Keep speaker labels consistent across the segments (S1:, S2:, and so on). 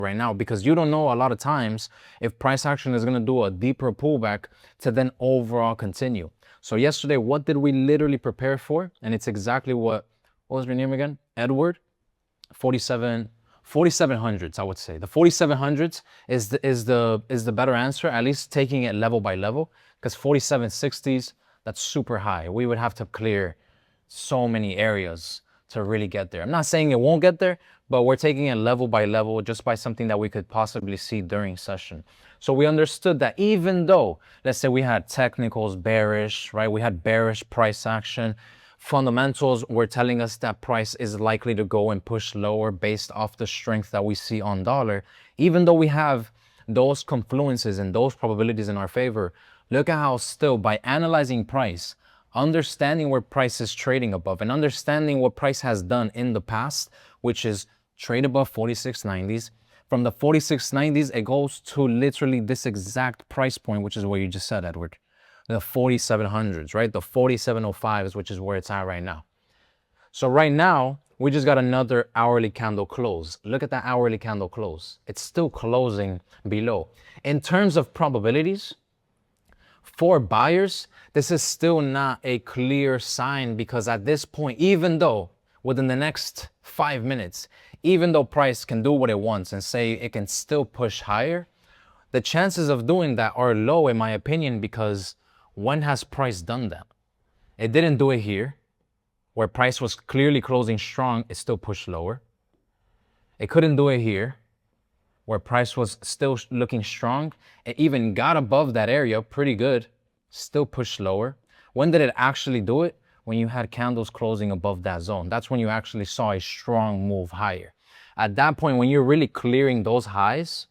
S1: right now, because you don't know a lot of times if price action is going to do a deeper pullback to then overall continue. So yesterday, what did we literally prepare for? And it's exactly what was your name again? Edward? 4700s, I would say. The 4700s is the better answer, at least taking it level by level, because 4760s, that's super high. We would have to clear so many areas to really get there. I'm not saying it won't get there, but we're taking it level by level just by something that we could possibly see during session. So we understood that even though, let's say we had technicals bearish, right? We had bearish price action. Fundamentals were telling us that price is likely to go and push lower based off the strength that we see on dollar. Even though we have those confluences and those probabilities in our favor, look at how still by analyzing price, understanding where price is trading above and understanding what price has done in the past, which is trade above 4690s. From the 4690s, it goes to literally this exact price point, which is what you just said, Edward. The 4700s, right? The 4705s, which is where it's at right now. So right now, we just got another hourly candle close. Look at that hourly candle close. It's still closing below. In terms of probabilities, for buyers, this is still not a clear sign, because at this point, even though within the next 5 minutes, even though price can do what it wants and say it can still push higher, the chances of doing that are low, in my opinion, because when has price done that? It didn't do it here, where price was clearly closing strong, it still pushed lower. It couldn't do it here, where price was still looking strong. It even got above that area pretty good, still pushed lower. When did it actually do it? When you had candles closing above that zone. That's when you actually saw a strong move higher. At that point, when you're really clearing those highs,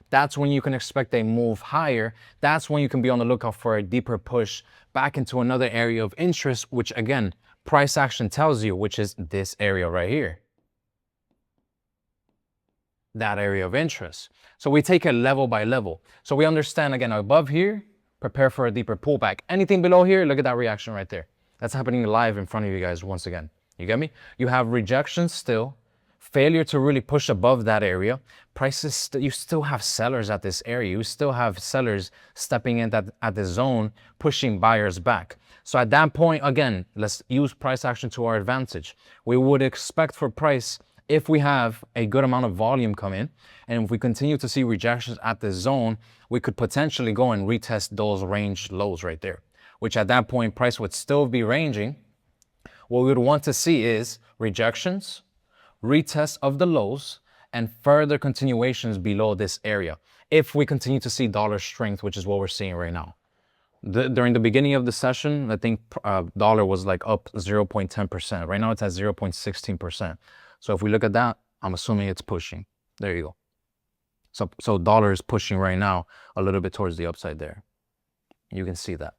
S1: that's when you can expect a move higher. That's when you can be on the lookout for a deeper push back into another area of interest, which again, price action tells you, which is this area right here. That area of interest. So we take it level by level. So we understand, again, above here, prepare for a deeper pullback. Anything below here, look at that reaction right there. That's happening live in front of you guys once again. You get me? You have rejection still, failure to really push above that area. Prices, you still have sellers at this area. You still have sellers stepping in at the zone, pushing buyers back. So at that point, again, let's use price action to our advantage. We would expect for price, if we have a good amount of volume come in, and if we continue to see rejections at the zone, we could potentially go and retest those range lows right there, which at that point, price would still be ranging. What we would want to see is rejections, retest of the lows, and further continuations below this area. If we continue to see dollar strength, which is what we're seeing right now. During the beginning of the session, I think dollar was like up 0.10%. Right now it's at 0.16%. So if we look at that, I'm assuming it's pushing. There you go. So dollar is pushing right now a little bit towards the upside there. You can see that.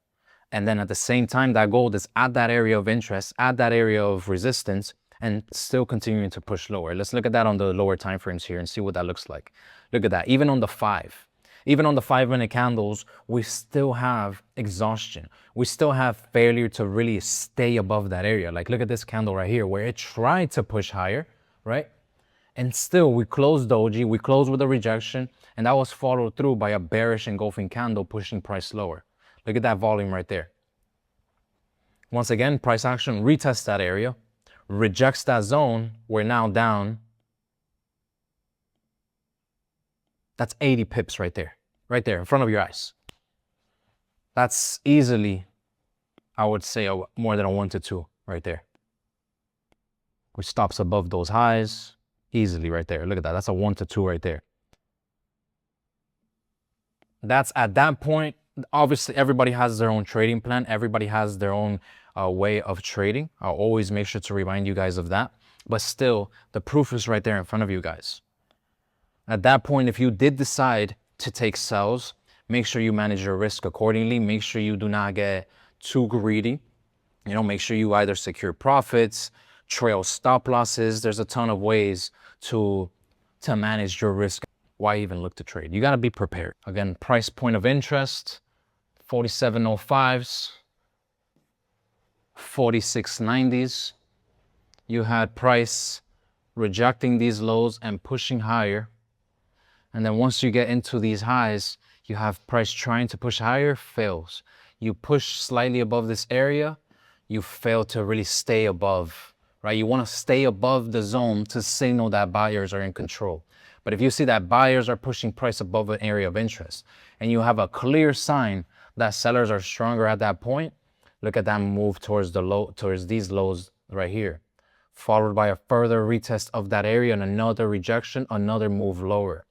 S1: And then at the same time, that gold is at that area of interest, at that area of resistance, and still continuing to push lower. Let's look at that on the lower time frames here and see what that looks like. Look at that. Even on the 5-minute candles, we still have exhaustion. We still have failure to really stay above that area. Like, look at this candle right here where it tried to push higher, right? And still we closed doji, we closed with a rejection, and that was followed through by a bearish engulfing candle pushing price lower. Look at that volume right there. Once again, price action retests that area, rejects that zone. We're now down. That's 80 pips right there in front of your eyes. That's easily, I would say, more than a 1 to 2 right there. Which stops above those highs easily right there. Look at that. That's a 1 to 2 right there. That's at that point. Obviously, everybody has their own trading plan. Everybody has their own way of trading. I'll always make sure to remind you guys of that. But still, the proof is right there in front of you guys. At that point, if you did decide to take sells, make sure you manage your risk accordingly. Make sure you do not get too greedy. You know, make sure you either secure profits, trail stop losses. There's a ton of ways to manage your risk. Why even look to trade? You got to be prepared. Again, price point of interest, 4705s, 4690s. You had price rejecting these lows and pushing higher. And then once you get into these highs, you have price trying to push higher, fails. You push slightly above this area, you fail to really stay above, right? You want to stay above the zone to signal that buyers are in control. But if you see that buyers are pushing price above an area of interest and you have a clear sign that sellers are stronger at that point, look at that move towards the low, towards these lows right here, followed by a further retest of that area and another rejection, another move lower.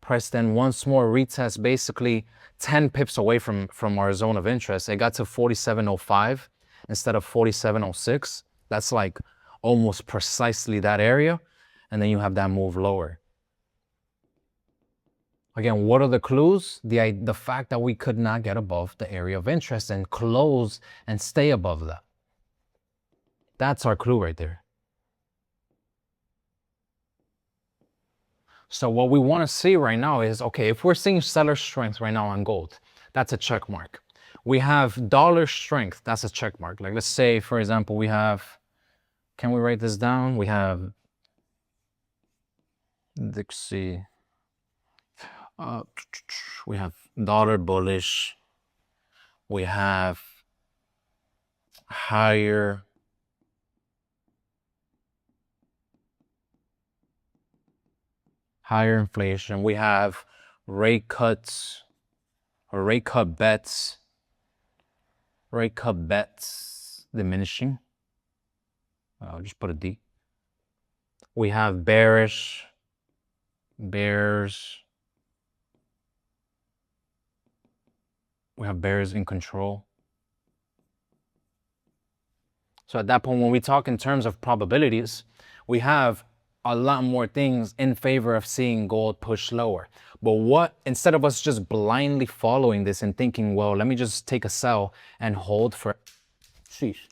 S1: Price then once more retest basically 10 pips away from our zone of interest. It got to 47.05 instead of 47.06. That's like almost precisely that area. And then you have that move lower. Again, what are the clues? The fact that we could not get above the area of interest and close and stay above that. That's our clue right there. So what we want to see right now is, okay, if we're seeing seller strength right now on gold, that's a check mark. We have dollar strength, that's a check mark. Like let's say, for example, we have, can we write this down? We have, let's see, we have dollar bullish, we have higher inflation, we have rate cuts or rate cut bets diminishing. I'll just put a D. We have bearish, bears. We have bears in control. So at that point, when we talk in terms of probabilities, we have a lot more things in favor of seeing gold push lower. But what, instead of us just blindly following this and thinking, well, let me just take a sell and hold for, sheesh.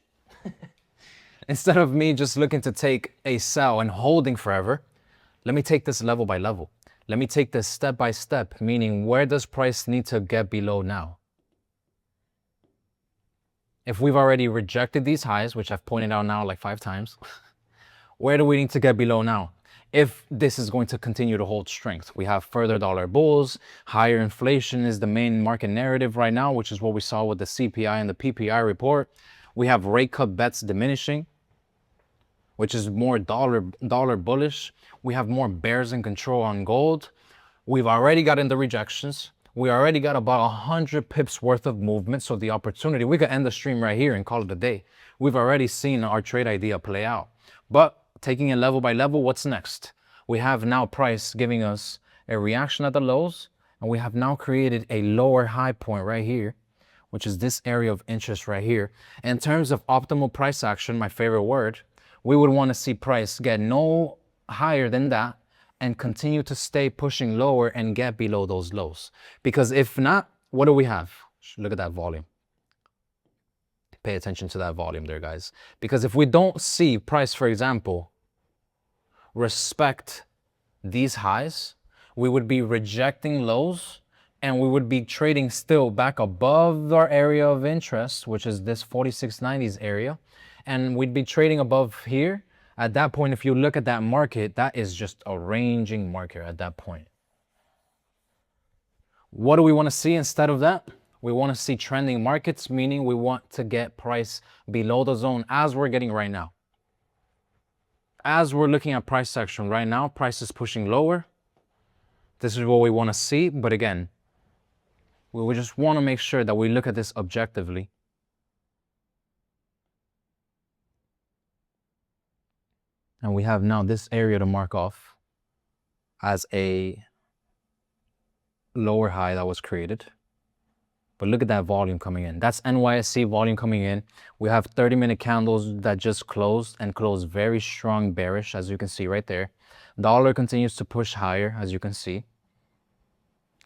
S1: Instead of me just looking to take a sell and holding forever, let me take this level by level. Let me take this step by step, meaning where does price need to get below now? If we've already rejected these highs, which I've pointed out now like 5 times, where do we need to get below now? If this is going to continue to hold strength, we have further dollar bulls, higher inflation is the main market narrative right now, which is what we saw with the CPI and the PPI report. We have rate cut bets diminishing, which is more dollar bullish. We have more bears in control on gold. We've already gotten the rejections. We already got about 100 pips worth of movement. So the opportunity, we could end the stream right here and call it a day. We've already seen our trade idea play out. But taking it level by level, what's next? We have now price giving us a reaction at the lows, and we have now created a lower high point right here, which is this area of interest right here. In terms of optimal price action, my favorite word, we would want to see price get no higher than that and continue to stay pushing lower and get below those lows. Because if not, what do we have? Look at that volume. Pay attention to that volume there, guys. Because if we don't see price, for example, respect these highs, we would be rejecting lows and we would be trading still back above our area of interest, which is this 4690s area. And we'd be trading above here. At that point, if you look at that market, that is just a ranging market at that point. What do we want to see instead of that? We want to see trending markets, meaning we want to get price below the zone as we're getting right now. As we're looking at price action right now, price is pushing lower. This is what we want to see. But again, we just want to make sure that we look at this objectively. And we have now this area to mark off as a lower high that was created. But look at that volume coming in. That's NYSE volume coming in. We have 30-minute candles that just closed and closed very strong bearish, as you can see right there. Dollar continues to push higher, as you can see.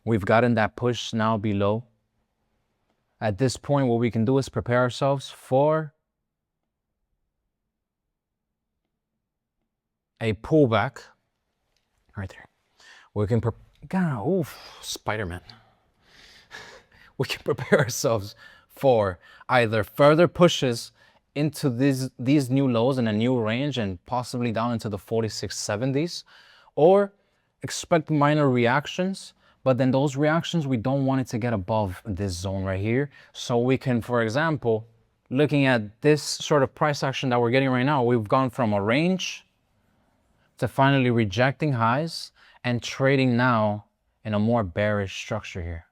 S1: We've gotten that push now below. At this point, what we can do is prepare ourselves for a pullback right there. We can Spider-Man. We can prepare ourselves for either further pushes into these new lows in a new range and possibly down into the 4670s, or expect minor reactions, but then those reactions, we don't want it to get above this zone right here. So we can, for example, looking at this sort of price action that we're getting right now, we've gone from a range to finally rejecting highs and trading now in a more bearish structure here.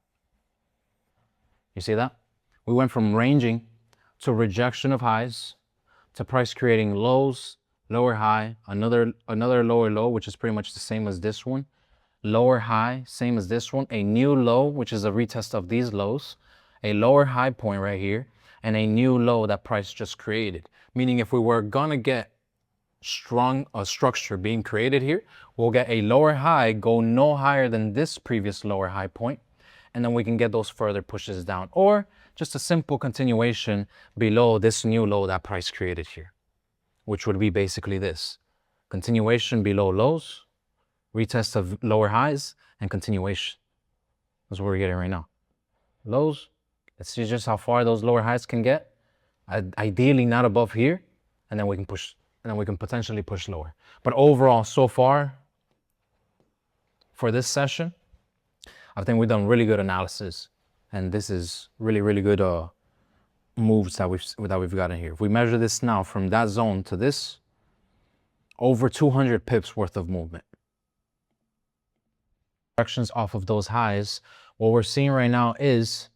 S1: You see that? We went from ranging to rejection of highs to price creating lows, lower high, another lower low, which is pretty much the same as this one, lower high, same as this one, a new low, which is a retest of these lows, a lower high point right here, and a new low that price just created. Meaning if we were gonna get strong structure being created here, we'll get a lower high, go no higher than this previous lower high point, and then we can get those further pushes down, or just a simple continuation below this new low that price created here, which would be basically this. Continuation below lows, retest of lower highs, and continuation. That's what we're getting right now. Lows, let's see just how far those lower highs can get. Ideally not above here, and then we can push, and then we can potentially push lower. But overall, so far, for this session, I think we've done really good analysis, and this is really, really good moves that we've gotten here. If we measure this now from that zone to this, over 200 pips worth of movement. Directions off of those highs, what we're seeing right now is